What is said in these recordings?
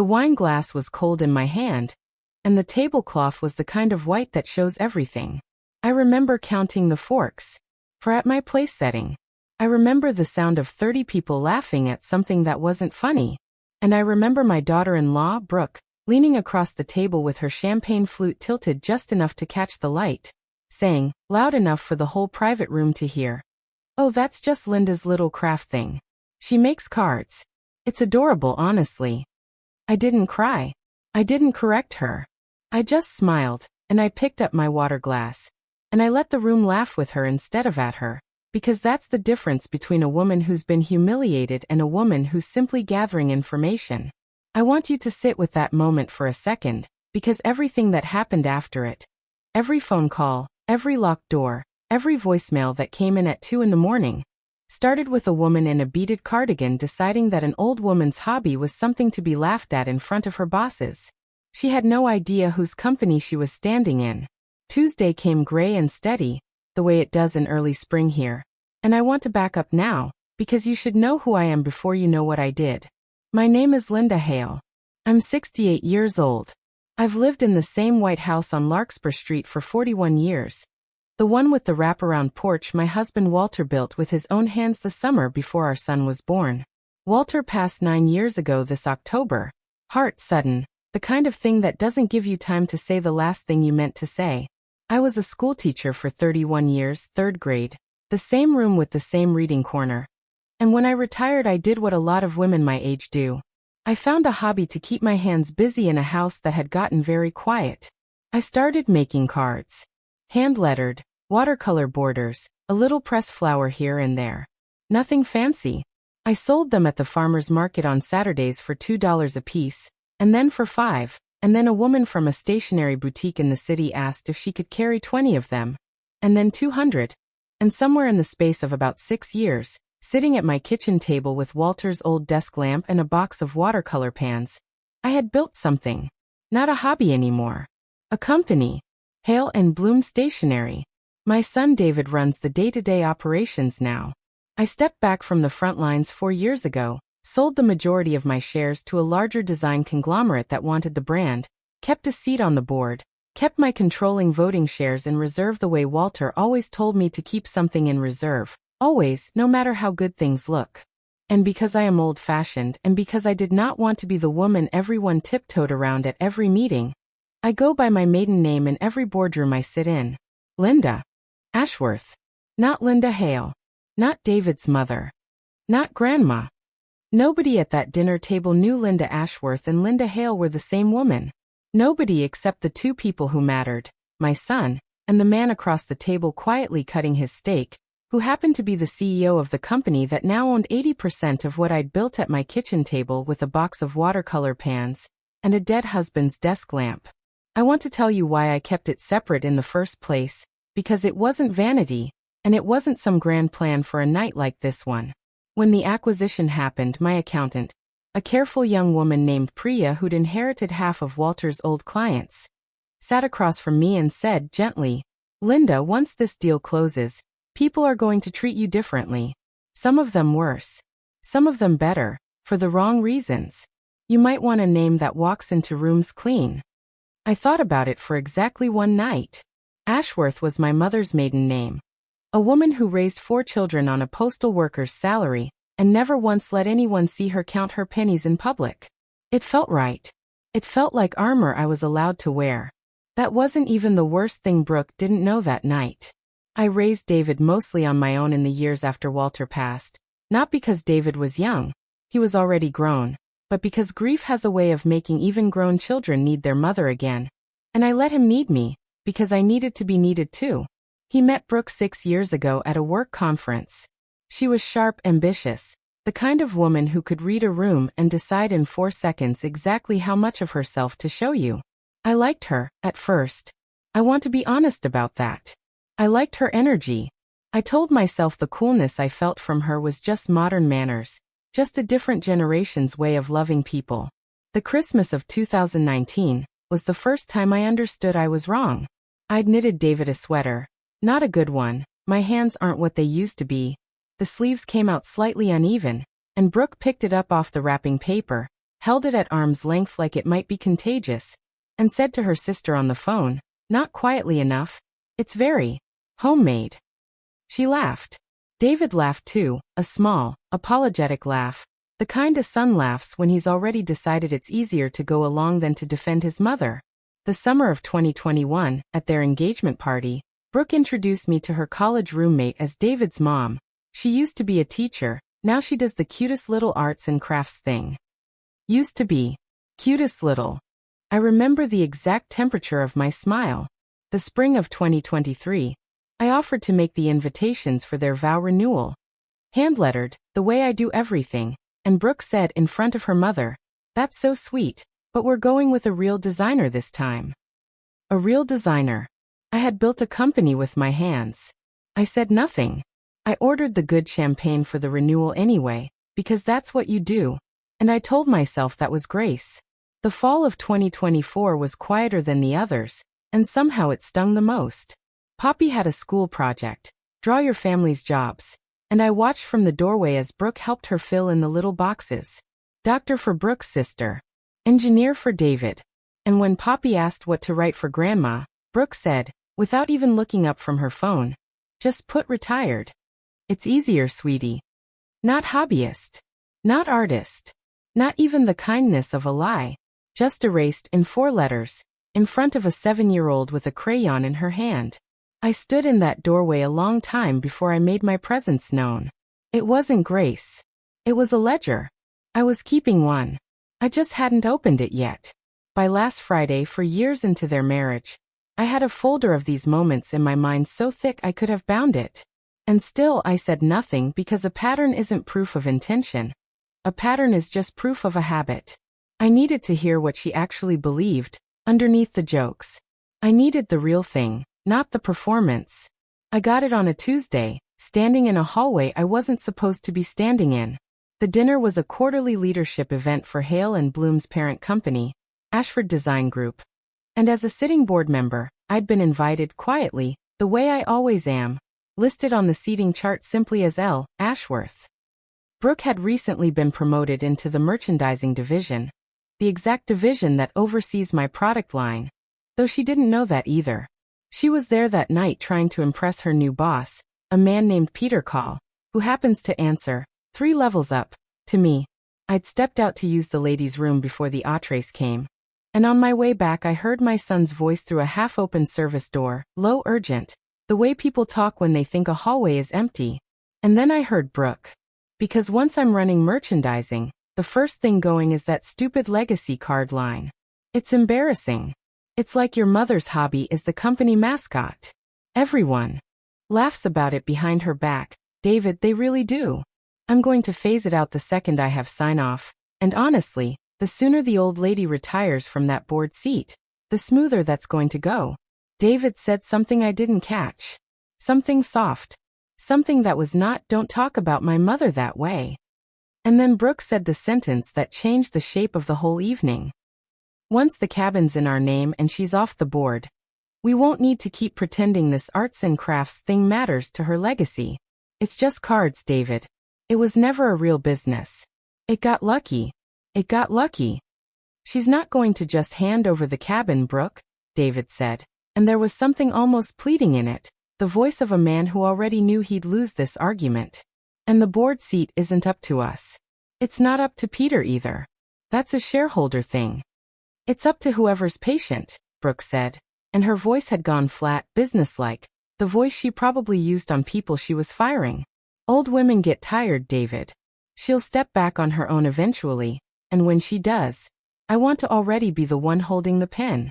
The wine glass was cold in my hand, and the tablecloth was the kind of white that shows everything. I remember counting the forks. For at my place setting, I remember the sound of 30 people laughing at something that wasn't funny. And I remember my daughter-in-law, Brooke, leaning across the table with her champagne flute tilted just enough to catch the light, saying, loud enough for the whole private room to hear, "Oh, that's just Linda's little craft thing. She makes cards. It's adorable, honestly." I didn't cry. I didn't correct her. I just smiled, and I picked up my water glass. And I let the room laugh with her instead of at her, because that's the difference between a woman who's been humiliated and a woman who's simply gathering information. I want you to sit with that moment for a second, because everything that happened after it, every phone call, every locked door, every voicemail that came in at 2 in the morning, started with a woman in a beaded cardigan deciding that an old woman's hobby was something to be laughed at in front of her bosses. She had no idea whose company she was standing in. Tuesday came gray and steady, the way it does in early spring here. And I want to back up now, because you should know who I am before you know what I did. My name is Linda Hale. I'm 68 years old. I've lived in the same white house on Larkspur Street for 41 years. The one with the wraparound porch my husband Walter built with his own hands the summer before our son was born. Walter passed 9 years ago this October. Heart sudden, the kind of thing that doesn't give you time to say the last thing you meant to say. I was a schoolteacher for 31 years, 3rd grade, the same room with the same reading corner. And when I retired, I did what a lot of women my age do. I found a hobby to keep my hands busy in a house that had gotten very quiet. I started making cards. Hand-lettered, watercolor borders, a little pressed flower here and there. Nothing fancy. I sold them at the farmer's market on Saturdays for $2 a piece, and then for $5. And then a woman from a stationery boutique in the city asked if she could carry 20 of them. And then 200. And somewhere in the space of about 6 years, sitting at my kitchen table with Walter's old desk lamp and a box of watercolor pans, I had built something. Not a hobby anymore. A company. Hale and Bloom Stationery. My son David runs the day-to-day operations now. I stepped back from the front lines 4 years ago, sold the majority of my shares to a larger design conglomerate that wanted the brand, kept a seat on the board, kept my controlling voting shares in reserve the way Walter always told me to keep something in reserve, always, no matter how good things look. And because I am old-fashioned and because I did not want to be the woman everyone tiptoed around at every meeting, I go by my maiden name in every boardroom I sit in. Linda Ashworth. Not Linda Hale. Not David's mother. Not Grandma. Nobody at that dinner table knew Linda Ashworth and Linda Hale were the same woman. Nobody except the 2 people who mattered, my son, and the man across the table quietly cutting his steak, who happened to be the CEO of the company that now owned 80% of what I'd built at my kitchen table with a box of watercolor pans and a dead husband's desk lamp. I want to tell you why I kept it separate in the first place, because it wasn't vanity, and it wasn't some grand plan for a night like this one. When the acquisition happened, my accountant, a careful young woman named Priya who'd inherited half of Walter's old clients, sat across from me and said gently, "Linda, once this deal closes, people are going to treat you differently. Some of them worse. Some of them better, for the wrong reasons. You might want a name that walks into rooms clean." I thought about it for exactly one night. Ashworth was my mother's maiden name. A woman who raised 4 children on a postal worker's salary and never once let anyone see her count her pennies in public. It felt right. It felt like armor I was allowed to wear. That wasn't even the worst thing Brooke didn't know that night. I raised David mostly on my own in the years after Walter passed, not because David was young. He was already grown, but because grief has a way of making even grown children need their mother again. And I let him need me, because I needed to be needed too. He met Brooke 6 years ago at a work conference. She was sharp, ambitious, the kind of woman who could read a room and decide in 4 seconds exactly how much of herself to show you. I liked her, at first. I want to be honest about that. I liked her energy. I told myself the coolness I felt from her was just modern manners, just a different generation's way of loving people. The Christmas of 2019 was the first time I understood I was wrong. I'd knitted David a sweater. Not a good one. My hands aren't what they used to be. The sleeves came out slightly uneven, and Brooke picked it up off the wrapping paper, held it at arm's length like it might be contagious, and said to her sister on the phone, not quietly enough, "It's very homemade." She laughed. David laughed too, a small, apologetic laugh, the kind a son laughs when he's already decided it's easier to go along than to defend his mother. The summer of 2021, at their engagement party, Brooke introduced me to her college roommate as David's mom. She used to be a teacher, now she does the cutest little arts and crafts thing. Used to be. Cutest little. I remember the exact temperature of my smile. The spring of 2023. I offered to make the invitations for their vow renewal. Hand-lettered, the way I do everything, and Brooke said in front of her mother, "That's so sweet, but we're going with a real designer this time." A real designer. I had built a company with my hands. I said nothing. I ordered the good champagne for the renewal anyway, because that's what you do, and I told myself that was grace. The fall of 2024 was quieter than the others, and somehow it stung the most. Poppy had a school project, draw your family's jobs, and I watched from the doorway as Brooke helped her fill in the little boxes. Doctor for Brooke's sister. Engineer for David. And when Poppy asked what to write for Grandma, Brooke said, without even looking up from her phone, "Just put retired. It's easier, sweetie." Not hobbyist. Not artist. Not even the kindness of a lie. Just erased in 4 letters, in front of a 7-year-old with a crayon in her hand. I stood in that doorway a long time before I made my presence known. It wasn't grace. It was a ledger. I was keeping one. I just hadn't opened it yet. By last Friday, for years into their marriage, I had a folder of these moments in my mind so thick I could have bound it. And still I said nothing because a pattern isn't proof of intention. A pattern is just proof of a habit. I needed to hear what she actually believed, underneath the jokes. I needed the real thing, not the performance. I got it on a Tuesday, standing in a hallway I wasn't supposed to be standing in. The dinner was a quarterly leadership event for Hale and Bloom's parent company, Ashworth Design Group. And as a sitting board member, I'd been invited quietly, the way I always am, listed on the seating chart simply as L. Ashworth. Brooke had recently been promoted into the merchandising division, the exact division that oversees my product line, though she didn't know that either. She was there that night trying to impress her new boss, a man named Peter Call, who happens to answer, 3 levels up, to me. I'd stepped out to use the ladies' room before the entrees came, and on my way back I heard my son's voice through a half-open service door, low, urgent, the way people talk when they think a hallway is empty. And then I heard Brooke. Because once I'm running merchandising, the first thing going is that stupid legacy card line. It's embarrassing. It's like your mother's hobby is the company mascot. Everyone laughs about it behind her back. David, they really do. I'm going to phase it out the second I have sign-off, and honestly, the sooner the old lady retires from that board seat, the smoother that's going to go. David said something I didn't catch. Something soft. Something that was not, "Don't talk about my mother that way." And then Brooke said the sentence that changed the shape of the whole evening. "Once the cabin's in our name and she's off the board, we won't need to keep pretending this arts and crafts thing matters to her legacy. It's just cards, David. It was never a real business. It got lucky. It got lucky." "She's not going to just hand over the cabin, Brooke," David said, and there was something almost pleading in it, the voice of a man who already knew he'd lose this argument. "And the board seat isn't up to us. It's not up to Peter either. That's a shareholder thing. It's up to whoever's patient," Brooke said, and her voice had gone flat, businesslike, the voice she probably used on people she was firing. "Old women get tired, David. She'll step back on her own eventually, and when she does, I want to already be the one holding the pen."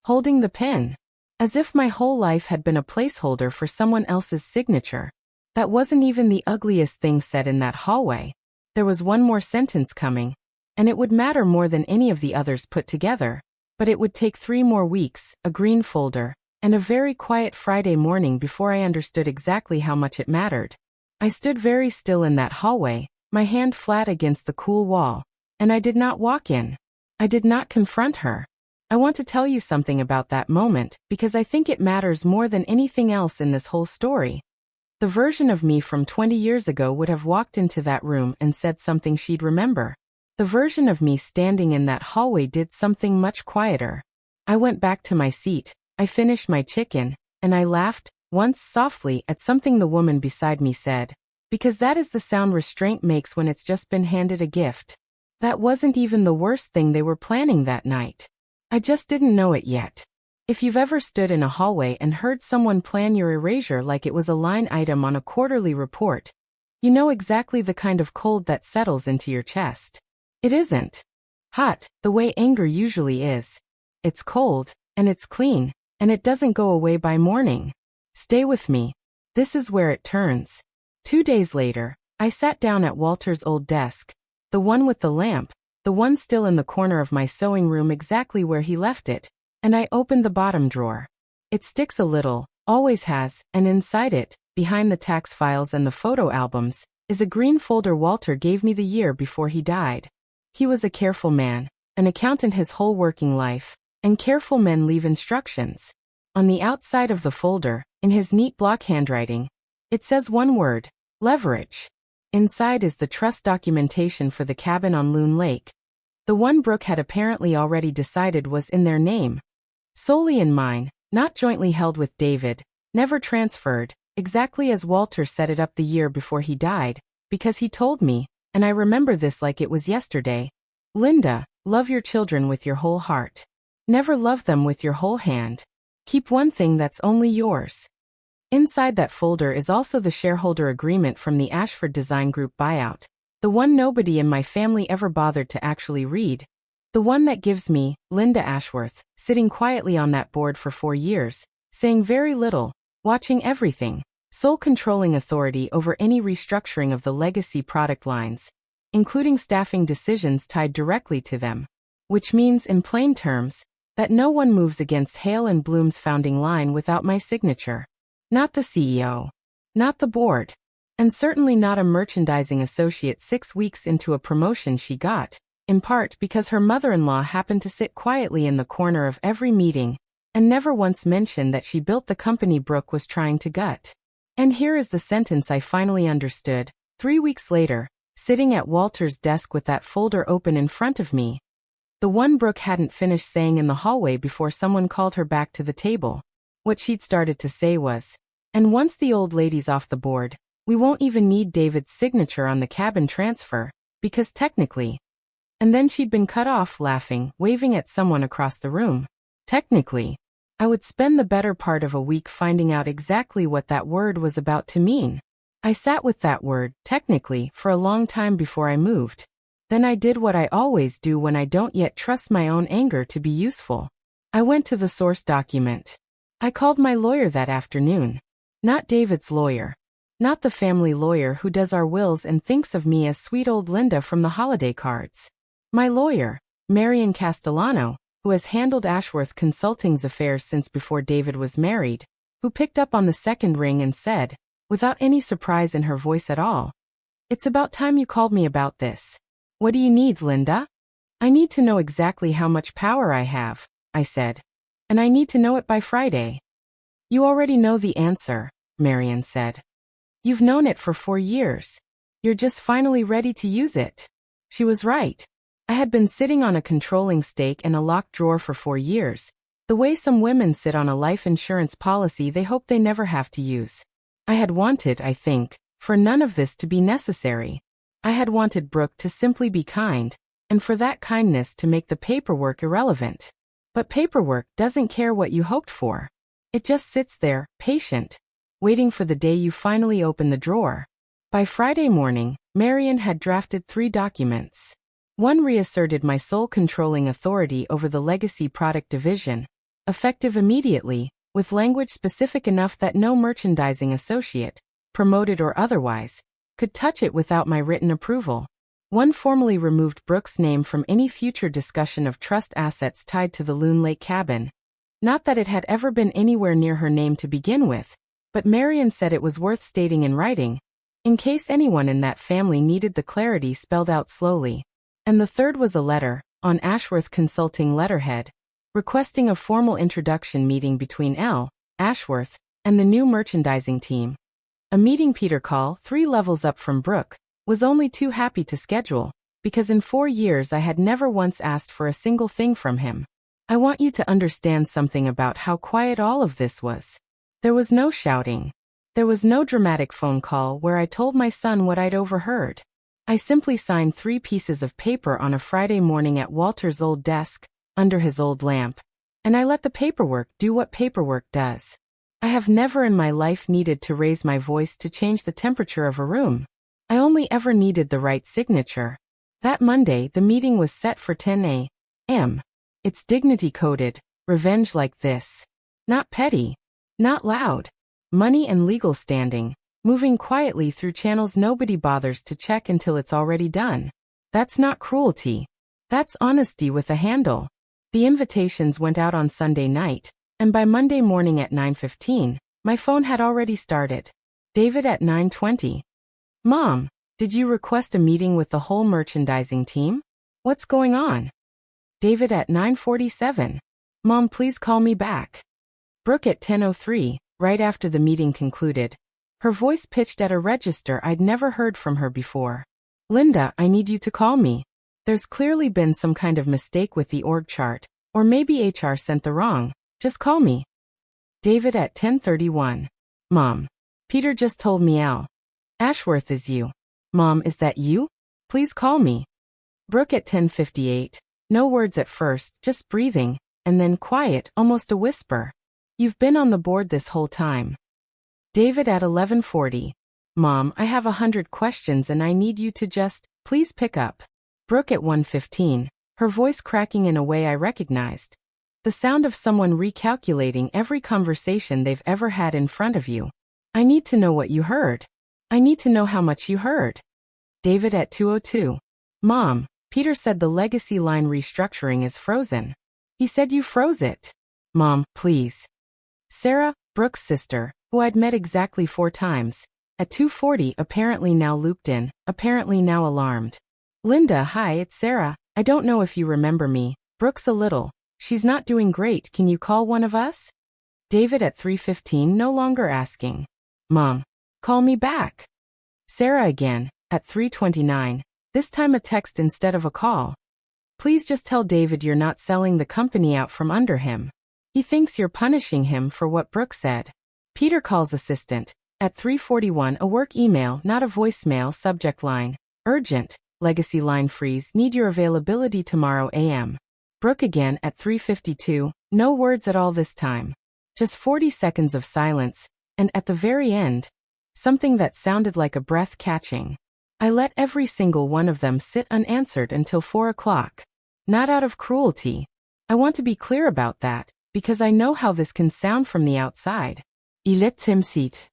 Holding the pen. As if my whole life had been a placeholder for someone else's signature. That wasn't even the ugliest thing said in that hallway. There was one more sentence coming, and it would matter more than any of the others put together, but it would take 3 more weeks, a green folder, and a very quiet Friday morning before I understood exactly how much it mattered. I stood very still in that hallway, my hand flat against the cool wall, and I did not walk in. I did not confront her. I want to tell you something about that moment, because I think it matters more than anything else in this whole story. The version of me from 20 years ago would have walked into that room and said something she'd remember. The version of me standing in that hallway did something much quieter. I went back to my seat, I finished my chicken, and I laughed, once softly, at something the woman beside me said. Because that is the sound restraint makes when it's just been handed a gift. That wasn't even the worst thing they were planning that night. I just didn't know it yet. If you've ever stood in a hallway and heard someone plan your erasure like it was a line item on a quarterly report, you know exactly the kind of cold that settles into your chest. It isn't hot, the way anger usually is. It's cold, and it's clean, and it doesn't go away by morning. Stay with me. This is where it turns. 2 days later, I sat down at Walter's old desk, the one with the lamp, the one still in the corner of my sewing room exactly where he left it, and I opened the bottom drawer. It sticks a little, always has, and inside it, behind the tax files and the photo albums, is a green folder Walter gave me the year before he died. He was a careful man, an accountant his whole working life, and careful men leave instructions. On the outside of the folder, in his neat block handwriting, it says one word: leverage. Inside is the trust documentation for the cabin on Loon Lake. The one Brooke had apparently already decided was in their name. Solely in mine, not jointly held with David, never transferred, exactly as Walter set it up the year before he died, because he told me, and I remember this like it was yesterday, Linda, love your children with your whole heart. Never love them with your whole hand. Keep one thing that's only yours. Inside that folder is also the shareholder agreement from the Ashford Design Group buyout, the one nobody in my family ever bothered to actually read, the one that gives me, Linda Ashworth, sitting quietly on that board for 4 years, saying very little, watching everything, sole controlling authority over any restructuring of the legacy product lines, including staffing decisions tied directly to them, which means, in plain terms, that no one moves against Hale and Bloom's founding line without my signature. Not the CEO. Not the board. And certainly not a merchandising associate 6 weeks into a promotion she got, in part because her mother-in-law happened to sit quietly in the corner of every meeting, and never once mentioned that she built the company Brooke was trying to gut. And here is the sentence I finally understood, 3 weeks later, sitting at Walter's desk with that folder open in front of me. The one Brooke hadn't finished saying in the hallway before someone called her back to the table. What she'd started to say was, and once the old lady's off the board, we won't even need David's signature on the cabin transfer, because technically. And then she'd been cut off, laughing, waving at someone across the room. Technically. I would spend the better part of a week finding out exactly what that word was about to mean. I sat with that word, technically, for a long time before I moved. Then I did what I always do when I don't yet trust my own anger to be useful. I went to the source document. I called my lawyer that afternoon. Not David's lawyer. Not the family lawyer who does our wills and thinks of me as sweet old Linda from the holiday cards. My lawyer, Marion Castellano, who has handled Ashworth Consulting's affairs since before David was married, who picked up on the second ring and said, without any surprise in her voice at all, "It's about time you called me about this. What do you need, Linda?" "I need to know exactly how much power I have," I said. "And I need to know it by Friday." "You already know the answer," Marion said. "You've known it for 4 years. You're just finally ready to use it." She was right. I had been sitting on a controlling stake in a locked drawer for 4 years, the way some women sit on a life insurance policy they hope they never have to use. I had wanted, I think, for none of this to be necessary. I had wanted Brooke to simply be kind, and for that kindness to make the paperwork irrelevant. But paperwork doesn't care what you hoped for. It just sits there, patient, waiting for the day you finally open the drawer. By Friday morning, Marion had drafted 3 documents. One reasserted my sole controlling authority over the legacy product division, effective immediately, with language specific enough that no merchandising associate, promoted or otherwise, could touch it without my written approval. One formally removed Brooke's name from any future discussion of trust assets tied to the Loon Lake cabin. Not that it had ever been anywhere near her name to begin with, but Marion said it was worth stating in writing, in case anyone in that family needed the clarity spelled out slowly. And the third was a letter, on Ashworth Consulting letterhead, requesting a formal introduction meeting between Ashworth, and the new merchandising team. A meeting Peter Call, 3 levels up from Brooke, was only too happy to schedule. because in 4 years I had never once asked for a single thing from him. I want you to understand something about how quiet all of this was. There was no shouting. There was no dramatic phone call where I told my son what I'd overheard. I simply signed 3 pieces of paper on a Friday morning at Walter's old desk, under his old lamp, and I let the paperwork do what paperwork does. I have never in my life needed to raise my voice to change the temperature of a room. I only ever needed the right signature. That Monday, the meeting was set for 10 a.m. It's dignity-coded, revenge like this. Not petty. Not loud. Money and legal standing. Moving quietly through channels nobody bothers to check until it's already done. That's not cruelty. That's honesty with a handle. The invitations went out on Sunday night, and by Monday morning at 9:15, my phone had already started. David at 9:20. Mom, did you request a meeting with the whole merchandising team? What's going on? David at 9:47. Mom, please call me back. Brooke at 10:03, right after the meeting concluded. Her voice pitched at a register I'd never heard from her before. Linda, I need you to call me. There's clearly been some kind of mistake with the org chart, or maybe HR sent the wrong. Just call me. David at 10:31. Mom, Peter just told me Ashworth is you. Mom, is that you? Please call me. Brooke at 10:58. No words at first, just breathing, and then quiet, almost a whisper. You've been on the board this whole time. David at 11:40. Mom, I have 100 questions and I need you to just, please pick up. Brooke at 1:15. Her voice cracking in a way I recognized. The sound of someone recalculating every conversation they've ever had in front of you. I need to know what you heard. I need to know how much you heard. David at 2:02. Mom, Peter said the legacy line restructuring is frozen. He said you froze it. Mom, please. Sarah, Brooke's sister, who I'd met exactly 4 times, at 2:40 apparently now looped in, apparently now alarmed. Linda, hi, it's Sarah. I don't know if you remember me. Brooke's a little. She's not doing great. Can you call one of us? David at 3:15 no longer asking. Mom, call me back. Sarah again, at 3:29, this time a text instead of a call. Please just tell David you're not selling the company out from under him. He thinks you're punishing him for what Brooke said. Peter calls assistant, at 3:41 a work email, not a voicemail, subject line. Urgent, legacy line freeze, need your availability tomorrow a.m. Brooke again at 3:52, no words at all this time. Just 40 seconds of silence, and at the very end, something that sounded like a breath catching. I let every single one of them sit unanswered until 4 o'clock. Not out of cruelty. I want to be clear about that, because I know how this can sound from the outside. Il est timide.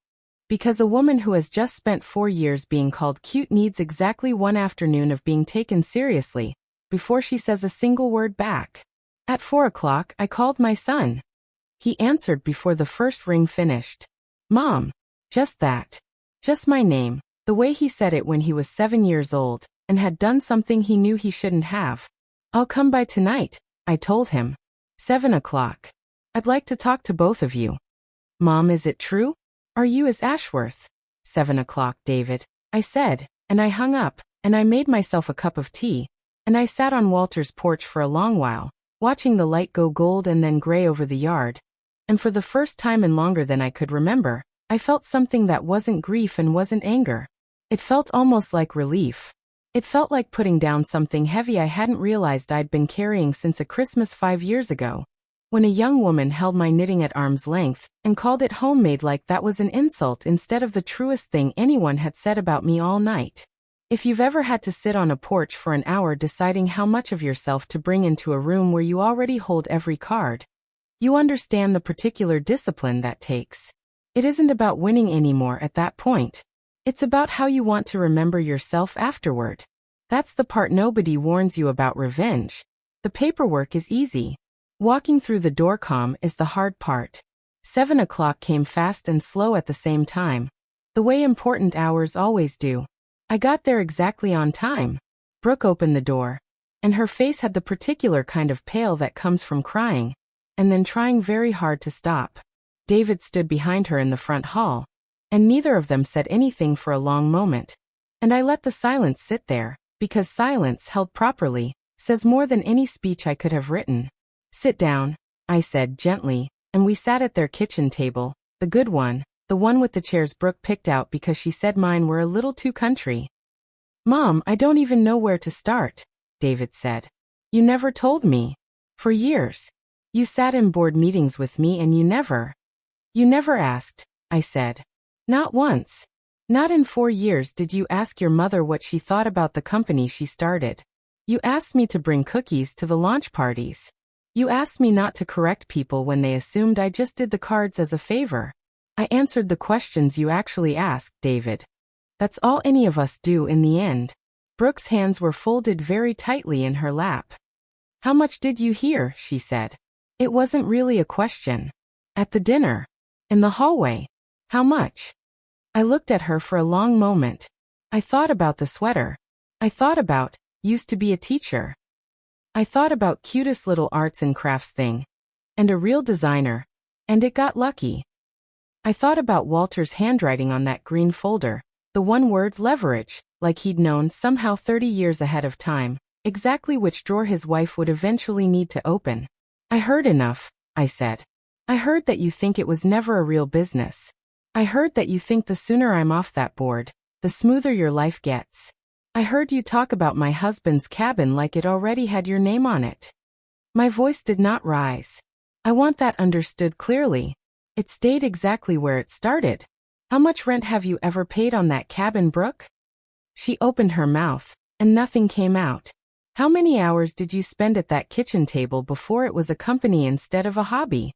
Because a woman who has just spent 4 years being called cute needs exactly one afternoon of being taken seriously, before she says a single word back. At 4 o'clock, I called my son. He answered before the first ring finished. Mom. Just that. Just my name, the way he said it when he was 7 years old, and had done something he knew he shouldn't have. I'll come by tonight, I told him. 7 o'clock. I'd like to talk to both of you. Mom, is it true? Are you as Ashworth? 7 o'clock, David, I said, and I hung up, and I made myself a cup of tea, and I sat on Walter's porch for a long while, watching the light go gold and then gray over the yard, and for the first time in longer than I could remember, I felt something that wasn't grief and wasn't anger. It felt almost like relief. It felt like putting down something heavy I hadn't realized I'd been carrying since a Christmas 5 years ago, when a young woman held my knitting at arm's length and called it homemade like that was an insult instead of the truest thing anyone had said about me all night. If you've ever had to sit on a porch for an hour deciding how much of yourself to bring into a room where you already hold every card, you understand the particular discipline that takes. It isn't about winning anymore at that point. It's about how you want to remember yourself afterward. That's the part nobody warns you about revenge. The paperwork is easy. Walking through the doorcom is the hard part. 7 o'clock came fast and slow at the same time, the way important hours always do. I got there exactly on time. Brooke opened the door, and her face had the particular kind of pale that comes from crying, and then trying very hard to stop. David stood behind her in the front hall, and neither of them said anything for a long moment, and I let the silence sit there, because silence, held properly, says more than any speech I could have written. Sit down, I said gently, and we sat at their kitchen table, the good one, the one with the chairs Brooke picked out because she said mine were a little too country. Mom, I don't even know where to start, David said. You never told me. For years. You sat in board meetings with me and you never asked, I said. Not once. Not in 4 years did you ask your mother what she thought about the company she started. You asked me to bring cookies to the launch parties. You asked me not to correct people when they assumed I just did the cards as a favor. I answered the questions you actually asked, David. That's all any of us do in the end. Brooke's hands were folded very tightly in her lap. How much did you hear? She said. It wasn't really a question. At the dinner. In the hallway. How much? I looked at her for a long moment. I thought about the sweater. I thought about, used to be a teacher. I thought about cutest little arts and crafts thing. And a real designer. And it got lucky. I thought about Walter's handwriting on that green folder. The one word leverage, like he'd known somehow 30 years ahead of time, exactly which drawer his wife would eventually need to open. I heard enough, I said. I heard that you think it was never a real business. I heard that you think the sooner I'm off that board, the smoother your life gets. I heard you talk about my husband's cabin like it already had your name on it. My voice did not rise. I want that understood clearly. It stayed exactly where it started. How much rent have you ever paid on that cabin, Brooke? She opened her mouth, and nothing came out. How many hours did you spend at that kitchen table before it was a company instead of a hobby?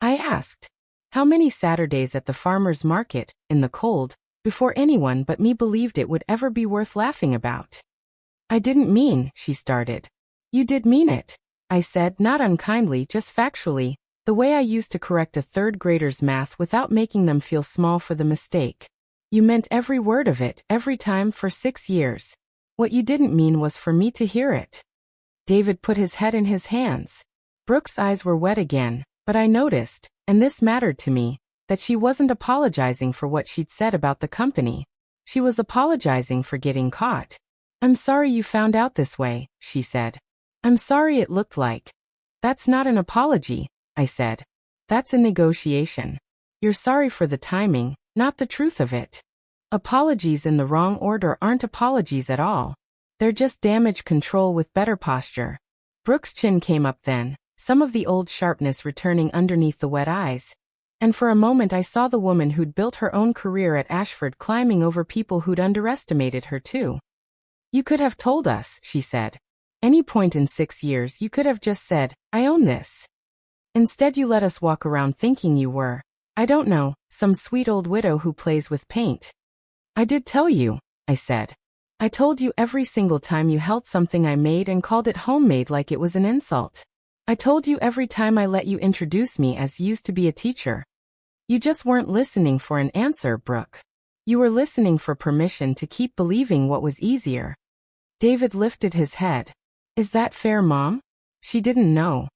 I asked. How many Saturdays at the farmer's market, in the cold, before anyone but me believed it would ever be worth laughing about? I didn't mean, she started. You did mean it, I said, not unkindly, just factually, the way I used to correct a third grader's math without making them feel small for the mistake. You meant every word of it, every time, for 6 years. What you didn't mean was for me to hear it. David put his head in his hands. Brooke's eyes were wet again, but I noticed, and this mattered to me, that she wasn't apologizing for what she'd said about the company. She was apologizing for getting caught. I'm sorry you found out this way, she said. I'm sorry it looked like. That's not an apology, I said. That's a negotiation. You're sorry for the timing, not the truth of it. Apologies in the wrong order aren't apologies at all. They're just damage control with better posture. Brooke's chin came up then, some of the old sharpness returning underneath the wet eyes. And for a moment I saw the woman who'd built her own career at Ashworth climbing over people who'd underestimated her too. You could have told us, she said. Any point in 6 years you could have just said, I own this. Instead you let us walk around thinking you were, I don't know, some sweet old widow who plays with paint. I did tell you, I said. I told you every single time you held something I made and called it homemade like it was an insult. I told you every time I let you introduce me as used to be a teacher. You just weren't listening for an answer, Brooke. You were listening for permission to keep believing what was easier. David lifted his head. Is that fair, Mom? She didn't know.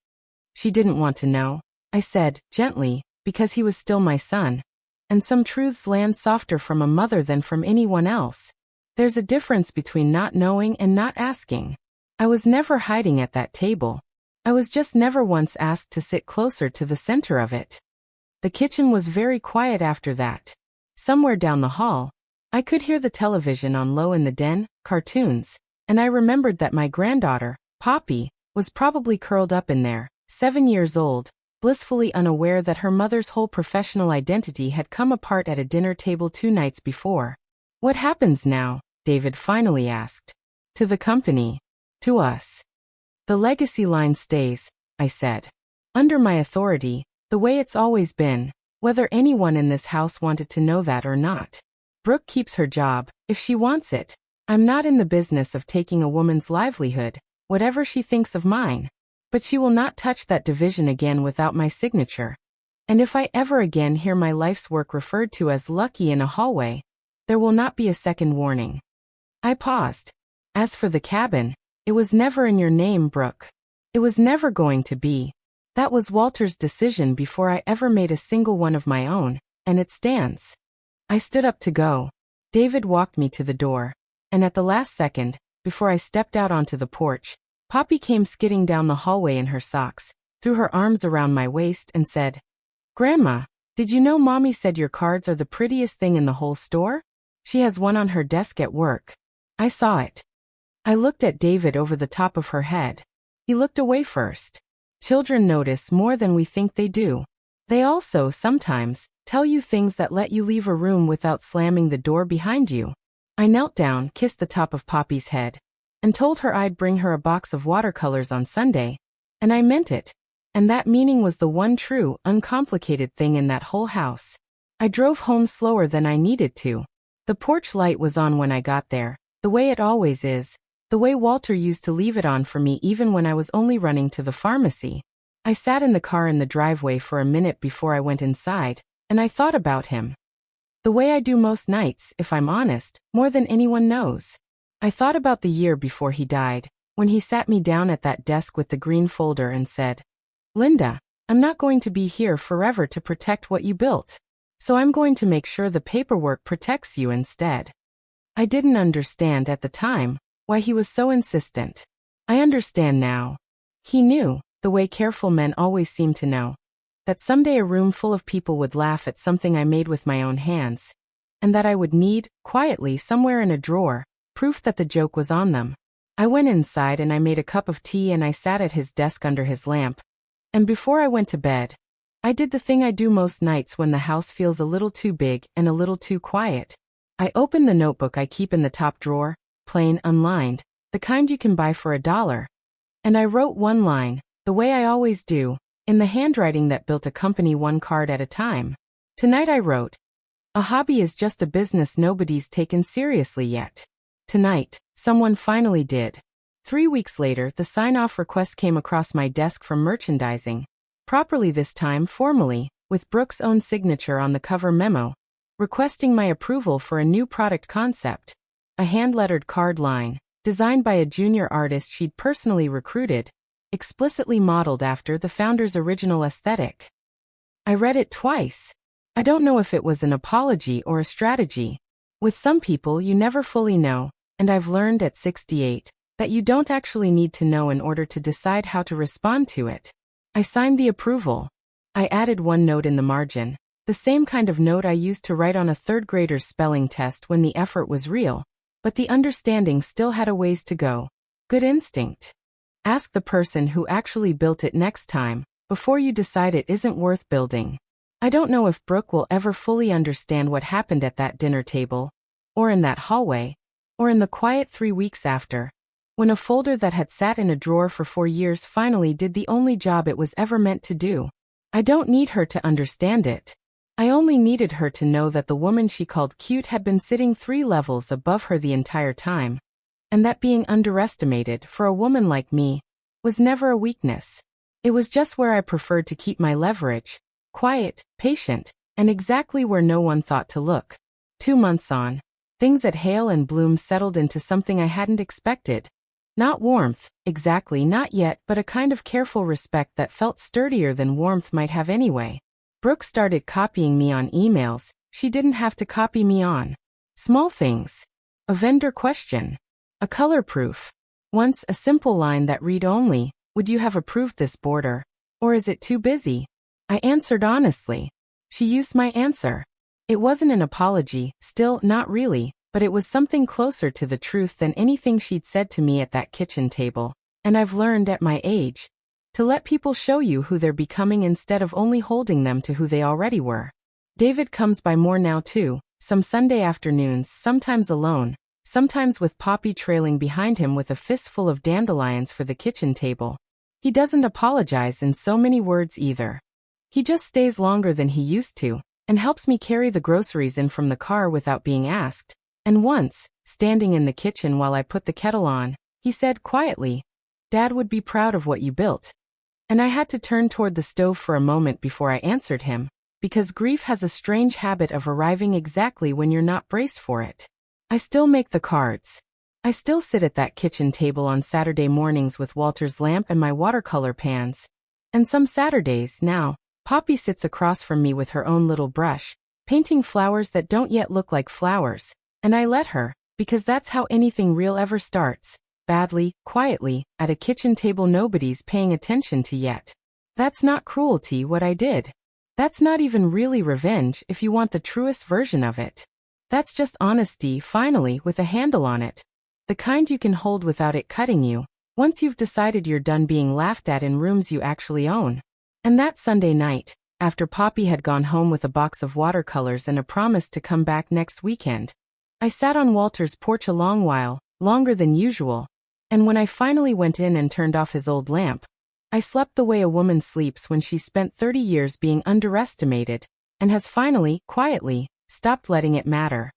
She didn't want to know, I said, gently, because he was still my son. And some truths land softer from a mother than from anyone else. There's a difference between not knowing and not asking. I was never hiding at that table. I was just never once asked to sit closer to the center of it. The kitchen was very quiet after that. Somewhere down the hall, I could hear the television on low in the den, cartoons, and I remembered that my granddaughter, Poppy, was probably curled up in there, 7 years old, blissfully unaware that her mother's whole professional identity had come apart at a dinner table 2 nights before. What happens now? David finally asked. To the company. To us. The legacy line stays, I said. Under my authority, the way it's always been, whether anyone in this house wanted to know that or not. Brooke keeps her job, if she wants it. I'm not in the business of taking a woman's livelihood, whatever she thinks of mine. But she will not touch that division again without my signature. And if I ever again hear my life's work referred to as lucky in a hallway, there will not be a second warning. I paused. As for the cabin, it was never in your name, Brooke. It was never going to be. That was Walter's decision before I ever made a single one of my own, and it stands. I stood up to go. David walked me to the door. And at the last second, before I stepped out onto the porch, Poppy came skidding down the hallway in her socks, threw her arms around my waist and said, "Grandma, did you know Mommy said your cards are the prettiest thing in the whole store? She has one on her desk at work." I saw it. I looked at David over the top of her head. He looked away first. Children notice more than we think they do. They also, sometimes, tell you things that let you leave a room without slamming the door behind you. I knelt down, kissed the top of Poppy's head, and told her I'd bring her a box of watercolors on Sunday. And I meant it. And that meaning was the one true, uncomplicated thing in that whole house. I drove home slower than I needed to. The porch light was on when I got there, the way it always is, the way Walter used to leave it on for me even when I was only running to the pharmacy. I sat in the car in the driveway for a minute before I went inside, and I thought about him. The way I do most nights, if I'm honest, more than anyone knows. I thought about the year before he died, when he sat me down at that desk with the green folder and said, "Linda, I'm not going to be here forever to protect what you built. So I'm going to make sure the paperwork protects you instead." I didn't understand at the time why he was so insistent. I understand now. He knew, the way careful men always seem to know, that someday a room full of people would laugh at something I made with my own hands, and that I would need, quietly somewhere in a drawer, proof that the joke was on them. I went inside and I made a cup of tea and I sat at his desk under his lamp. And before I went to bed, I did the thing I do most nights when the house feels a little too big and a little too quiet. I opened the notebook I keep in the top drawer, plain, unlined, the kind you can buy for $1. And I wrote one line, the way I always do, in the handwriting that built a company one card at a time. Tonight I wrote, "A hobby is just a business nobody's taken seriously yet." Tonight, someone finally did. 3 weeks later, the sign-off request came across my desk from merchandising. Properly this time, formally, with Brooke's own signature on the cover memo, requesting my approval for a new product concept. A hand-lettered card line, designed by a junior artist she'd personally recruited, explicitly modeled after the founder's original aesthetic. I read it twice. I don't know if it was an apology or a strategy. With some people you never fully know, and I've learned at 68 that you don't actually need to know in order to decide how to respond to it. I signed the approval. I added one note in the margin, the same kind of note I used to write on a third grader's spelling test when the effort was real, but the understanding still had a ways to go. Good instinct. Ask the person who actually built it next time, before you decide it isn't worth building. I don't know if Brooke will ever fully understand what happened at that dinner table, or in that hallway, or in the quiet 3 weeks after, when a folder that had sat in a drawer for 4 years finally did the only job it was ever meant to do. I don't need her to understand it. I only needed her to know that the woman she called cute had been sitting 3 levels above her the entire time, and that being underestimated, for a woman like me, was never a weakness. It was just where I preferred to keep my leverage, quiet, patient, and exactly where no one thought to look. 2 months on, things at Hale and Bloom settled into something I hadn't expected. Not warmth, exactly, not yet, but a kind of careful respect that felt sturdier than warmth might have anyway. Brooke started copying me on emails she didn't have to copy me on. Small things. A vendor question. A color proof. Once a simple line that read only, "Would you have approved this border? Or is it too busy?" I answered honestly. She used my answer. It wasn't an apology, still not really, but it was something closer to the truth than anything she'd said to me at that kitchen table. And I've learned at my age to let people show you who they're becoming instead of only holding them to who they already were. David comes by more now too, some Sunday afternoons, sometimes alone, sometimes with Poppy trailing behind him with a fistful of dandelions for the kitchen table. He doesn't apologize in so many words either. He just stays longer than he used to, and helps me carry the groceries in from the car without being asked. And once, standing in the kitchen while I put the kettle on, he said quietly, "Dad would be proud of what you built." And I had to turn toward the stove for a moment before I answered him, because grief has a strange habit of arriving exactly when you're not braced for it. I still make the cards. I still sit at that kitchen table on Saturday mornings with Walter's lamp and my watercolor pans. And some Saturdays, now, Poppy sits across from me with her own little brush, painting flowers that don't yet look like flowers, and I let her, Because that's how anything real ever starts. Badly, quietly, at a kitchen table nobody's paying attention to yet. That's not cruelty what I did. That's not even really revenge if you want the truest version of it. That's just honesty, finally, with a handle on it. The kind you can hold without it cutting you, once you've decided you're done being laughed at in rooms you actually own. And that Sunday night, after Poppy had gone home with a box of watercolors and a promise to come back next weekend, I sat on Walter's porch a long while, longer than usual, and when I finally went in and turned off his old lamp, I slept the way a woman sleeps when she's spent 30 years being underestimated and has finally, quietly, stopped letting it matter.